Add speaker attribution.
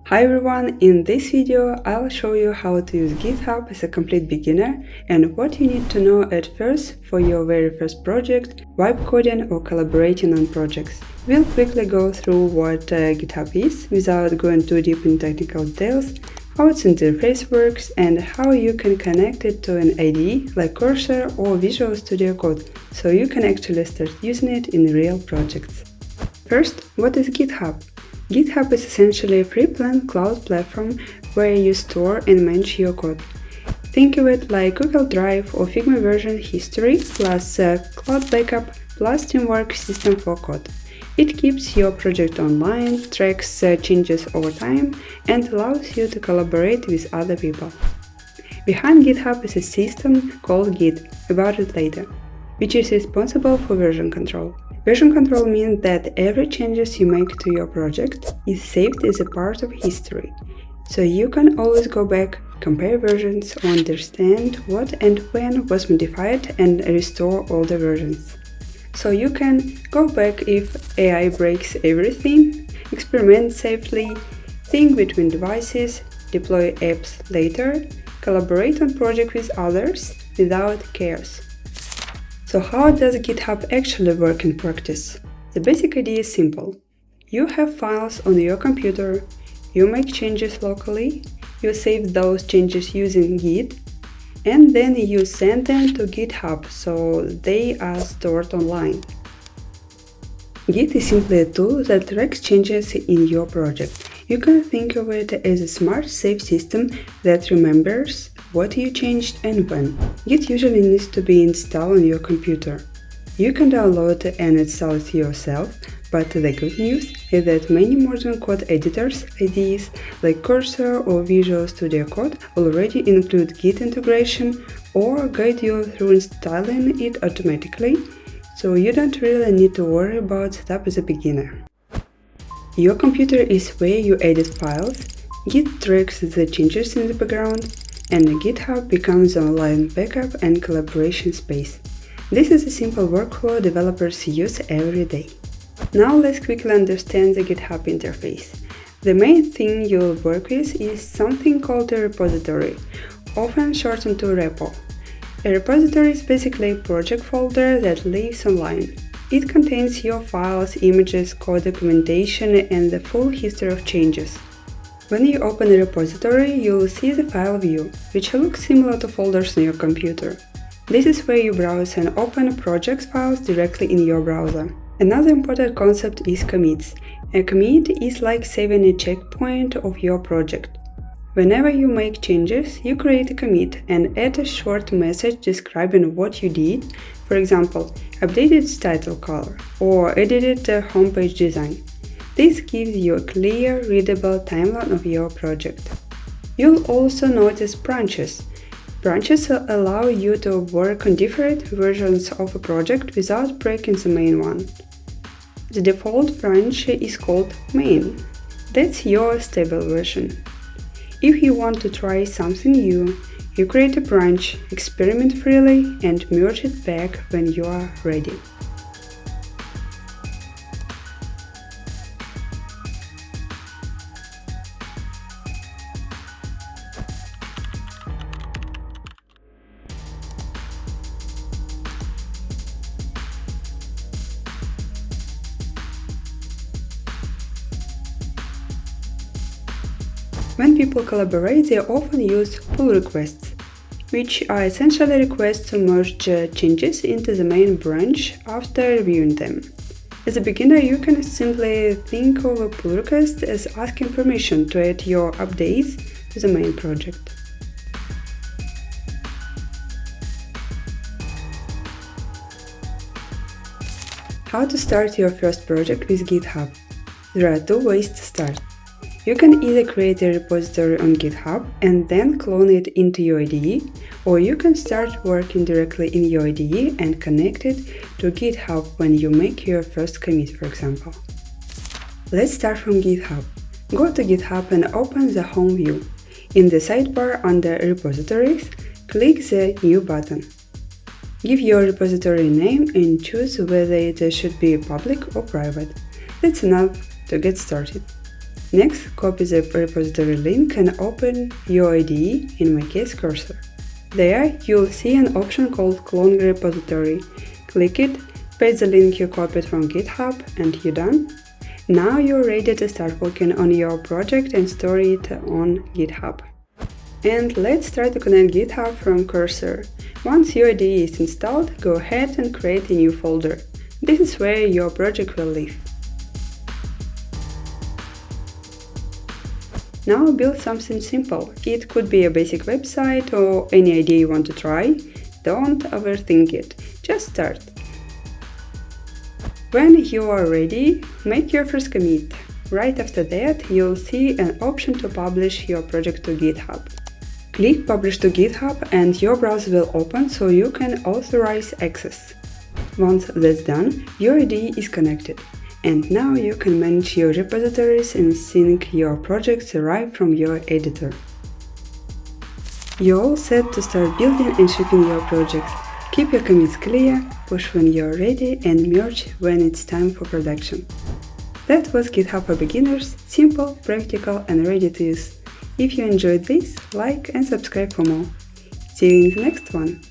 Speaker 1: Hi everyone, in this video I'll show you how to use GitHub as a complete beginner and what you need to know at first for your very first project, vibe coding or collaborating on projects. We'll quickly go through what GitHub is without going too deep in technical details, how its interface works and how you can connect it to an IDE like Cursor or Visual Studio Code so you can actually start using it in real projects. First, what is GitHub? GitHub is essentially a free-planned cloud platform where you store and manage your code. Think of it like Google Drive or Figma version history plus cloud backup plus teamwork system for code. It keeps your project online, tracks changes over time, and allows you to collaborate with other people. Behind GitHub is a system called Git, about it later, which is responsible for version control. Version control means that every changes you make to your project is saved as a part of history, so you can always go back, compare versions, or understand what and when was modified and restore all the versions. So you can go back if AI breaks everything, experiment safely, think between devices, deploy apps later, collaborate on projects with others without chaos. So how does GitHub actually work in practice? The basic idea is simple. You have files on your computer, you make changes locally, you save those changes using Git, and then you send them to GitHub so they are stored online. Git is simply a tool that tracks changes in your project. You can think of it as a smart, safe system that remembers what you changed and when. Git usually needs to be installed on your computer. You can download and install it yourself, but the good news is that many modern code editors, IDEs like Cursor or Visual Studio Code already include Git integration or guide you through installing it automatically, so you don't really need to worry about setup as a beginner. Your computer is where you edit files, Git tracks the changes in the background, and GitHub becomes an online backup and collaboration space. This is a simple workflow developers use every day. Now let's quickly understand the GitHub interface. The main thing you'll work with is something called a repository, often shortened to repo. A repository is basically a project folder that lives online. It contains your files, images, code documentation, and the full history of changes. When you open a repository, you'll see the file view, which looks similar to folders on your computer. This is where you browse and open project files directly in your browser. Another important concept is commits. A commit is like saving a checkpoint of your project. Whenever you make changes, you create a commit and add a short message describing what you did, for example, updated its title color or edited the homepage design. This gives you a clear, readable timeline of your project. You'll also notice branches. Branches allow you to work on different versions of a project without breaking the main one. The default branch is called main. That's your stable version. If you want to try something new, you create a branch, experiment freely, and merge it back when you are ready. When people collaborate, they often use pull requests, which are essentially requests to merge changes into the main branch after reviewing them. As a beginner, you can simply think of a pull request as asking permission to add your updates to the main project. How to start your first project with GitHub? There are two ways to start. You can either create a repository on GitHub and then clone it into your IDE, or you can start working directly in your IDE and connect it to GitHub when you make your first commit, for example. Let's start from GitHub. Go to GitHub and open the home view. In the sidebar under Repositories, click the New button. Give your repository a name and choose whether it should be public or private. That's enough to get started. Next, copy the repository link and open your IDE, in my case Cursor. There, you'll see an option called Clone Repository. Click it, paste the link you copied from GitHub, and you're done. Now you're ready to start working on your project and store it on GitHub. And let's try to connect GitHub from Cursor. Once your IDE is installed, go ahead and create a new folder. This is where your project will live. Now build something simple. It could be a basic website or any idea you want to try. Don't overthink it, just start. When you are ready, make your first commit. Right after that, you'll see an option to publish your project to GitHub. Click Publish to GitHub and your browser will open so you can authorize access. Once that's done, your IDE is connected. And now you can manage your repositories and sync your projects right from your editor. You're all set to start building and shipping your projects. Keep your commits clear, push when you're ready, and merge when it's time for production. That was GitHub for Beginners, simple, practical, and ready to use. If you enjoyed this, like and subscribe for more. See you in the next one!